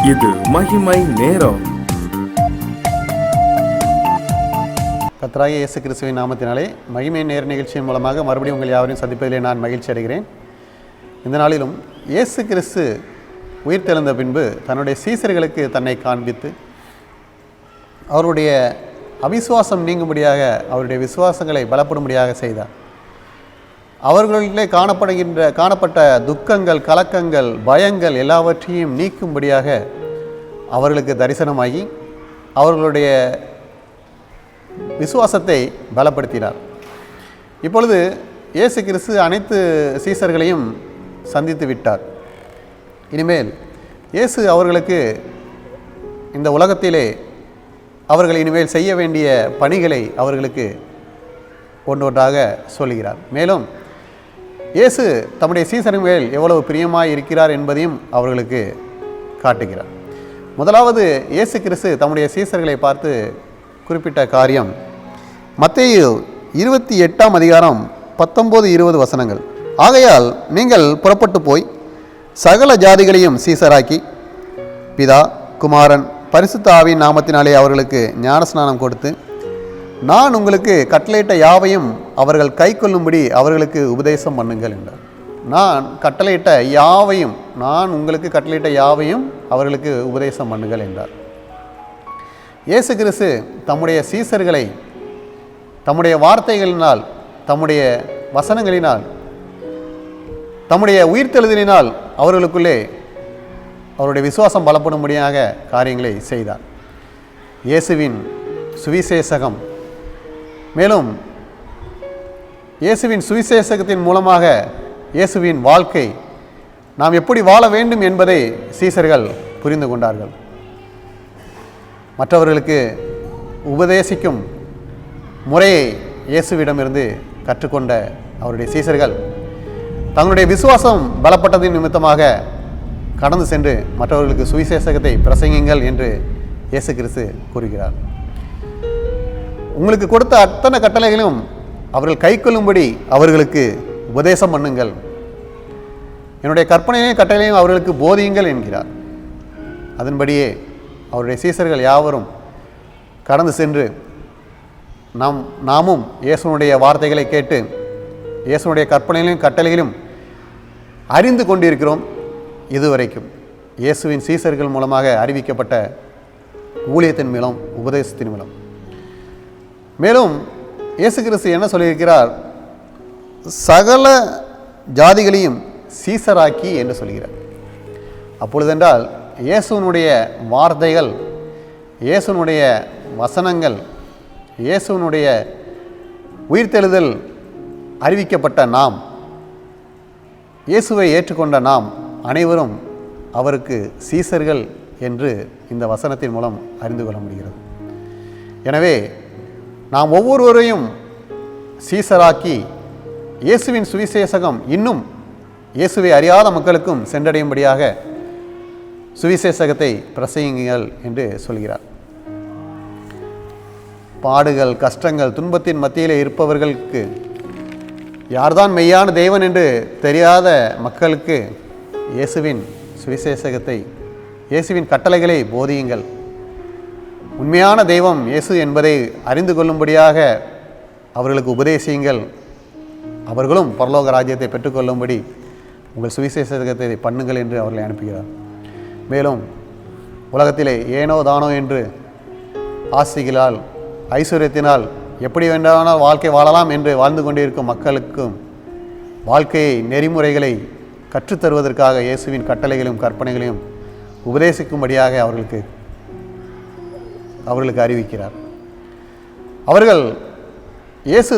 இது மகிமை நேரம். கர்த்தராகிய இயேசு கிறிஸ்துவின் நாமத்தினாலே மகிமை நேர நிகழ்ச்சியின் மூலமாக மறுபடியும் உங்கள் யாவரையும் சந்திப்பதிலே நான் மகிழ்ச்சி அடைகிறேன். இந்த நாளிலும் இயேசு கிறிஸ்து உயிர்த்தெழுந்த பின்பு தன்னுடைய சீசர்களுக்கு தன்னை காண்பித்து அவருடைய அவிசுவாசம் நீங்கும்படியாக, அவருடைய விசுவாசங்களை பலப்படும்படியாக செய்தார். அவர்களிலே காணப்பட்ட துக்கங்கள், கலக்கங்கள், பயங்கள் எல்லாவற்றையும் நீக்கும்படியாக அவர்களுக்கு தரிசனமாகி அவர்களுடைய விசுவாசத்தை பலப்படுத்தினார். இப்பொழுது இயேசு கிறிஸ்து அனைத்து சீசர்களையும் சந்தித்து விட்டார். இனிமேல் இயேசு அவர்களுக்கு இந்த உலகத்திலே அவர்கள் இனிமேல் செய்ய வேண்டிய பணிகளை அவர்களுக்கு ஒன்றொன்றாக சொல்கிறார். மேலும் இயேசு தம்முடைய சீசரின் மேல் எவ்வளவு பிரியமாய் இருக்கிறார் என்பதையும் அவர்களுக்கு காட்டுகிறார். முதலாவது இயேசு கிறிஸ்து தம்முடைய சீசர்களை பார்த்து குறிப்பிட்ட காரியம் மத்தேயு 28ஆம் அதிகாரம் 19-20 வசனங்கள். ஆகையால் நீங்கள் புறப்பட்டு போய் சகல ஜாதிகளையும் சீசராக்கி பிதா, குமாரன், பரிசுத்த ஆவியின் நாமத்தினாலே அவர்களுக்கு ஞானஸ்நானம் கொடுத்து நான் உங்களுக்கு கட்டளையிட்ட யாவையும் அவர்கள் கை கொள்ளும்படி அவர்களுக்கு உபதேசம் பண்ணுங்கள் என்றார். நான் உங்களுக்கு கட்டளையிட்ட யாவையும் அவர்களுக்கு உபதேசம் பண்ணுங்கள் என்றார். இயேசு கிறிஸ்து தம்முடைய சீசர்களை தம்முடைய வார்த்தைகளினால், தம்முடைய வசனங்களினால், தம்முடைய உயிர்த்தெழுதலினால் அவர்களுக்குள்ளே அவருடைய விசுவாசம் பலப்படும்படியாக காரியங்களை செய்தார். இயேசுவின் சுவிசேஷகம், மேலும் இயேசுவின் சுவிசேஷகத்தின் மூலமாக இயேசுவின் வாழ்க்கை நாம் எப்படி வாழ வேண்டும் என்பதை சீசர்கள் புரிந்து கொண்டார்கள். மற்றவர்களுக்கு உபதேசிக்கும் முறையை இயேசுவிடமிருந்து கற்றுக்கொண்ட அவருடைய சீசர்கள் தங்களுடைய விசுவாசம் பலப்பட்டதின் நிமித்தமாக கடந்து சென்று மற்றவர்களுக்கு சுவிசேஷகத்தை பிரசங்கிங்கள் என்று இயேசு கிறிஸ்து கூறுகிறார். உங்களுக்கு கொடுத்த அத்தனை கட்டளைகளும் அவர்கள் கை கொள்ளும்படி அவர்களுக்கு உபதேசம் பண்ணுங்கள், என்னுடைய கற்பனையையும் கட்டளையும் அவர்களுக்கு போதியுங்கள் என்கிறார். அதன்படியே அவருடைய சீசர்கள் யாவரும் கடந்து சென்று நாமும் இயேசுனுடைய வார்த்தைகளை கேட்டு இயேசுனுடைய கற்பனைகளையும் கட்டளைகளும் அறிந்து கொண்டிருக்கிறோம். இதுவரைக்கும் இயேசுவின் சீசர்கள் மூலமாக அறிவிக்கப்பட்ட ஊழியத்தின் மூலம், உபதேசத்தின் மூலம். மேலும் இயேசு கிறிஸ்து என்ன சொல்லியிருக்கிறார்? சகல ஜாதிகளையும் சீசராக்கி என்று சொல்கிறார். அப்பொழுதென்றால் இயேசுனுடைய வார்த்தைகள், இயேசுனுடைய வசனங்கள், இயேசுனுடைய உயிர்த்தெழுதல் அறிவிக்கப்பட்ட நாம், இயேசுவை ஏற்றுக்கொண்ட நாம் அனைவரும் அவருக்கு சீசர்கள் என்று இந்த வசனத்தின் மூலம் அறிந்து கொள்ள முடிகிறது. எனவே நாம் ஒவ்வொருவரையும் சீசராக்கி இயேசுவின் சுவிசேஷகம் இன்னும் இயேசுவை அறியாத மக்களுக்கும் சென்றடையும்படியாக சுவிசேஷகத்தை பிரசங்கிங்கள் என்று சொல்கிறார். பாடுகள், கஷ்டங்கள், துன்பத்தின் மத்தியிலே இருப்பவர்களுக்கு, யார்தான் மெய்யான தேவன் என்று தெரியாத மக்களுக்கு இயேசுவின் சுவிசேஷகத்தை, இயேசுவின் கட்டளைகளை போதியுங்கள். உண்மையான தெய்வம் இயேசு என்பதை அறிந்து கொள்ளும்படியாக அவர்களுக்கு உபதேசியுங்கள். அவர்களும் பரலோக ராஜ்யத்தை பெற்றுக்கொள்ளும்படி உங்கள் சுவிசேஷத்தை பண்ணுங்கள் என்று அவர்களை அனுப்புகிறார். மேலும் உலகத்திலே ஏனோ தானோ என்று ஆசைகளால், ஐஸ்வர்யத்தினால் எப்படி வேண்டாமல் வாழ்க்கை வாழலாம் என்று வாழ்ந்து கொண்டிருக்கும் மக்களுக்கும் வாழ்க்கையை, நெறிமுறைகளை கற்றுத்தருவதற்காக இயேசுவின் கட்டளைகளையும் கற்பனைகளையும் உபதேசிக்கும்படியாக அவர்களுக்கு அறிவிக்கிறார். அவர்கள் இயேசு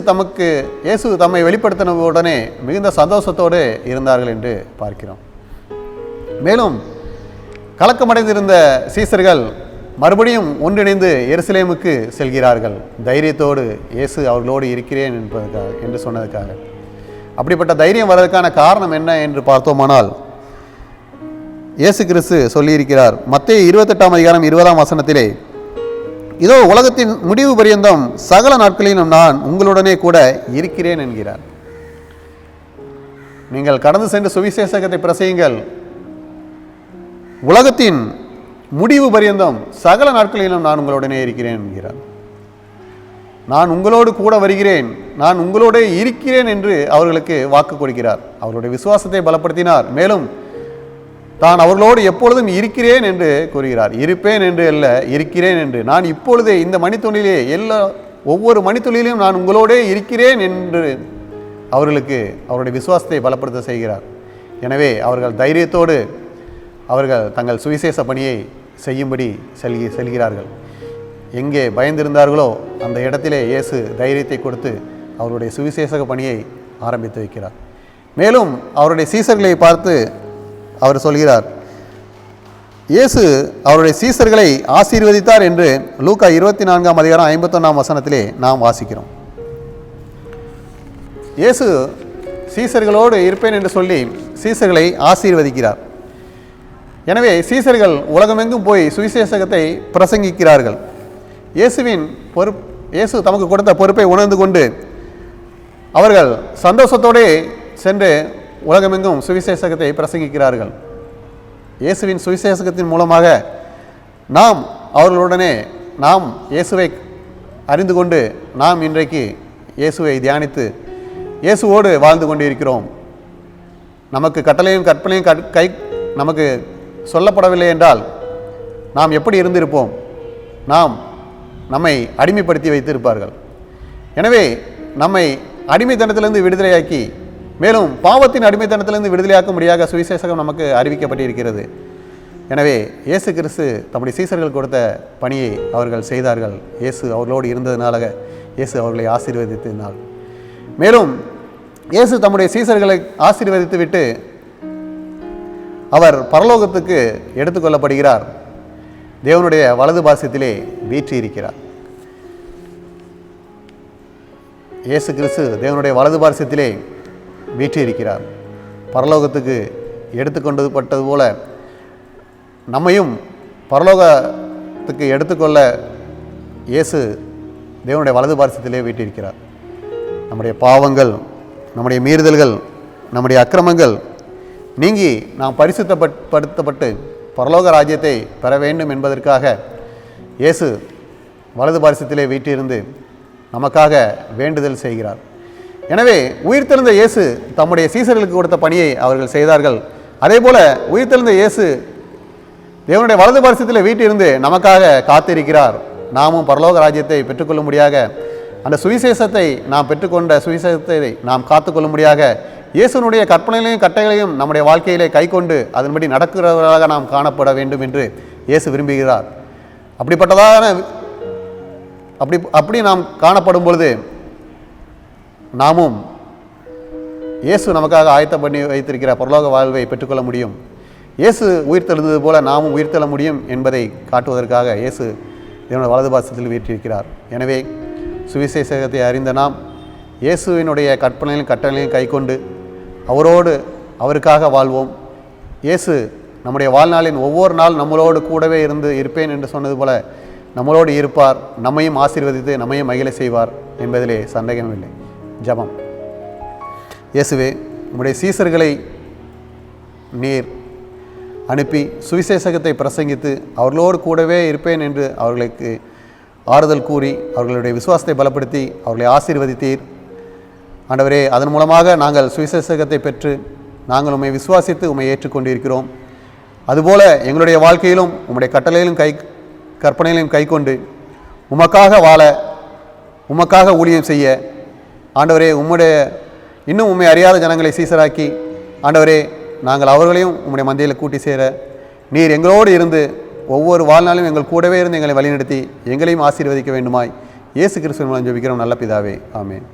தம்மை வெளிப்படுத்தின உடனே மிகுந்த சந்தோஷத்தோடு இருந்தார்கள் என்று பார்க்கிறோம். மேலும் கலக்கமடைந்திருந்த சீசர்கள் மறுபடியும் ஒன்றிணைந்து எருசலேமுக்கு செல்கிறார்கள், தைரியத்தோடு இயேசு அவர்களோடு இருக்கிறேன் என்று சொன்னதுக்காக. அப்படிப்பட்ட தைரியம் வர்றதுக்கான காரணம் என்ன என்று பார்த்தோமானால், இயேசு கிறிஸ்து சொல்லியிருக்கிறார் மத்தேயு 28ஆம் அதிகாரம் 20ஆம் வசனத்திலே, இதோ உலகத்தின் முடிவு பரியந்தம் சகல நாட்களிலும் நான் உங்களுடனே கூட இருக்கிறேன் என்கிறார். நீங்கள் கடந்து சென்று சுவிசேஷத்தை பிரசையுங்கள். உலகத்தின் முடிவு பரியந்தம் சகல நாட்களிலும் நான் உங்களுடனே இருக்கிறேன் என்கிறார். நான் உங்களோடு கூட வருகிறேன், நான் உங்களோட இருக்கிறேன் என்று அவர்களுக்கு வாக்கு கொடுக்கிறார். அவர்களுடைய விசுவாசத்தை பலப்படுத்தினார். மேலும் தான் அவர்களோடு எப்பொழுதும் இருக்கிறேன் என்று கூறுகிறார். இருப்பேன் என்று அல்ல, இருக்கிறேன் என்று. நான் இப்பொழுதே இந்த மணித்துளிலே ஒவ்வொரு மணித்துளியிலும் நான் உங்களோடே இருக்கிறேன் என்று அவர்களுக்கு அவருடைய விசுவாசத்தை பலப்படுத்த செய்கிறார். எனவே அவர்கள் தைரியத்தோடு அவர்கள் தங்கள் சுவிசேஷ பணியை செய்யும்படி செல்கிறார்கள். எங்கே பயந்திருந்தார்களோ அந்த இடத்திலே இயேசு தைரியத்தை கொடுத்து அவருடைய சுவிசேஷ பணியை ஆரம்பித்து வைக்கிறார். மேலும் அவருடைய சீசர்களை பார்த்து அவர் சொல்கிறார், இயேசு அவருடைய சீசர்களை ஆசீர்வதித்தார் என்று லூக்கா 24ஆம் அதிகாரம் 51ஆம் வசனத்திலே நாம் வாசிக்கிறோம். இயேசு சீசர்களோடு இருப்பேன் என்று சொல்லி சீசர்களை ஆசீர்வதிக்கிறார். எனவே சீசர்கள் உலகமெங்கும் போய் சுவிசேஷத்தை பிரசங்கிக்கிறார்கள். இயேசு தமக்கு கொடுத்த பொறுப்பை உணர்ந்து கொண்டு அவர்கள் சந்தோஷத்தோடு சென்று உலகமெங்கும் சுவிசேஷத்தை பிரசங்கிக்கிறார்கள். இயேசுவின் சுவிசேஷத்தின் மூலமாக நாம் அவர்களுடனே இயேசுவை அறிந்து கொண்டு நாம் இன்றைக்கு இயேசுவை தியானித்து இயேசுவோடு வாழ்ந்து கொண்டு இருக்கிறோம். நமக்கு கட்டளையும் கற்பனையும் நமக்கு சொல்லப்படவில்லை என்றால் நாம் எப்படி இருந்திருப்போம்? நம்மை அடிமைப்படுத்தி வைத்திருப்பார்கள். எனவே நம்மை அடிமைத்தனத்திலிருந்து விடுதலையாக்கி, மேலும் பாவத்தின் அடிமைத்தனத்திலிருந்து விடுதலையாக்கும்படியாக சுவிசேஷம் நமக்கு அறிவிக்கப்பட்டிருக்கிறது. எனவே இயேசு கிறிஸ்து தம்முடைய சீசர்கள் கொடுத்த பணியை அவர்கள் செய்தார்கள். இயேசு அவர்களோடு இருந்ததுனால இயேசு அவர்களை ஆசீர்வதித்ததினால், மேலும் இயேசு தம்முடைய சீசர்களை ஆசீர்வதித்து விட்டு அவர் பரலோகத்துக்கு எடுத்துக்கொள்ளப்படுகிறார். தேவனுடைய வலது பாரசத்திலே வீற்றிருக்கிறார். இயேசு கிறிஸ்து தேவனுடைய வலது பாரசத்திலே வீற்றிருக்கிறார். பரலோகத்துக்கு எடுத்துக்கொண்டது போல நம்மையும் பரலோகத்துக்கு எடுத்துக்கொள்ள இயேசு தேவனுடைய வலது பாரசத்திலே வீற்றிருக்கிறார். நம்முடைய பாவங்கள், நம்முடைய மீறுதல்கள், நம்முடைய அக்கிரமங்கள் நீங்கி நாம் பரிசுத்தப்படுத்தப்பட்டு பரலோக ராஜ்யத்தை பெற வேண்டும் என்பதற்காக இயேசு வலது பாரசத்திலே வீற்றிருந்து நமக்காக வேண்டுதல் செய்கிறார். எனவே உயிர்த்தெழுந்த இயேசு தம்முடைய சீசர்களுக்கு கொடுத்த பணியை அவர்கள் செய்தார்கள். அதே போல உயிர்த்தெழுந்த இயேசு தேவனுடைய வலது பாரசத்திலே வீற்றிருந்து நமக்காக காத்திருக்கிறார். நாமும் பரலோக ராஜ்யத்தை பெற்றுக்கொள்ளும்படியாக, அந்த சுவிசேஷத்தை நாம் பெற்றுக்கொண்ட சுவிசேஷத்தை நாம் காத்துக்கொள்ளும்படியாக இயேசுனுடைய கற்பனைகளையும் கட்டளைகளையும் நம்முடைய வாழ்க்கையிலே கைக்கொண்டு அதன்படி நடக்கிறவர்களாக நாம் காணப்பட வேண்டும் என்று இயேசு விரும்புகிறார். அப்படி நாம் காணப்படும் பொழுது நாமும் இயேசு நமக்காக ஆயத்தம் பண்ணி வைத்திருக்கிற பரலோக வாழ்வை பெற்றுக்கொள்ள முடியும். இயேசு உயிர்த்தெழுந்தது போல நாமும் உயிர்த்தெழ முடியும் என்பதை காட்டுவதற்காக இயேசு தேவனுடைய வலது பாரசத்தில் வீற்றிருக்கிறார். எனவே சுவிசேஷத்தை அறிந்த நாம் இயேசுவினுடைய கற்பனைகளையும் கட்டளைகளையும் கைக்கொண்டு அவருக்காக வாழ்வோம். இயேசு நம்முடைய வாழ்நாளின் ஒவ்வொரு நாள் நம்மளோடு கூடவே இருப்பேன் என்று சொன்னது போல நம்மளோடு இருப்பார். நம்மையும் ஆசீர்வதித்து நம்மையும் மகிழ செய்வார் என்பதிலே சந்தேகமில்லை. ஜெபம். இயேசுவே, உம்முடைய சீசர்களை நீர் அனுப்பி சுவிசேஷத்தை பிரசங்கித்து அவர்களோடு கூடவே இருப்பேன் என்று அவர்களுக்கு ஆறுதல் கூறி அவர்களுடைய விசுவாசத்தை பலப்படுத்தி அவர்களை ஆசீர்வதித்தீர். ஆண்டவரே, அதன் மூலமாக நாங்கள் சுவிசேஷத்தை பெற்று நாங்கள் உம்மை விசுவாசித்து உம்மை ஏற்றுக்கொண்டிருக்கிறோம். அதுபோல எங்களுடைய வாழ்க்கையிலும் உம்முடைய கட்டளையிலும் கற்பனைகளையும் கைக்கொண்டு உமக்காக வாழ, உமக்காக ஊழியம் செய்ய, ஆண்டவரே, இன்னும் உம்மை அறியாத ஜனங்களை சீசராக்கி, ஆண்டவரே, நாங்கள் அவர்களையும் உம்முடைய மந்தையில் கூட்டி சேர நீர் எங்களோடு இருந்து ஒவ்வொரு வாழ்நாளும் எங்கள் கூடவே இருந்து எங்களை வழிநடத்தி எங்களையும் ஆசீர்வதிக்க வேண்டுமாய் இயேசு கிறிஸ்துவின் மூலம் ஜெபிக்கிறோம் நல்ல பிதாவே. ஆமென்.